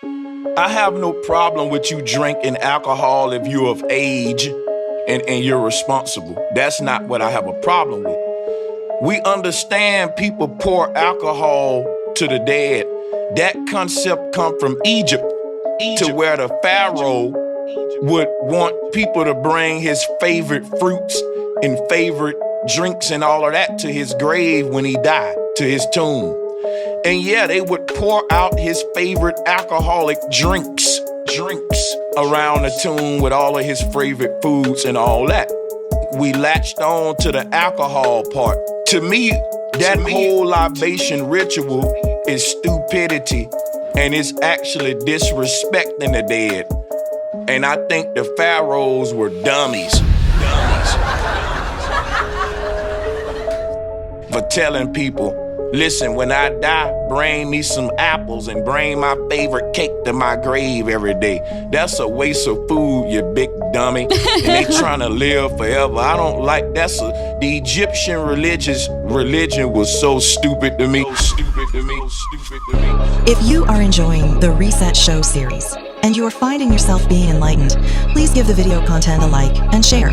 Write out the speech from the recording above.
I have no problem with you drinking alcohol if you're of age and you're responsible. That's not what I have a problem with. We understand people pour alcohol to the dead. That concept come from Egypt, to where the Pharaoh would want people to bring his favorite fruits and favorite drinks and all of that to his grave when he died, to his tomb. And yeah, they would pour out his favorite alcoholic drinks around the tomb with all of his favorite foods and all that. We latched on to the alcohol part. To me, that whole libation ritual is stupidity, and it's actually disrespecting the dead. And I think the pharaohs were dummies. For telling people, listen, when I die, bring me some apples and bring my favorite cake to my grave every day. That's a waste of food, you big dummy. And they trying to live forever. I don't like the Egyptian religion was so stupid to me. If you are enjoying the Reset Show series and you are finding yourself being enlightened, please give the video content a like and share.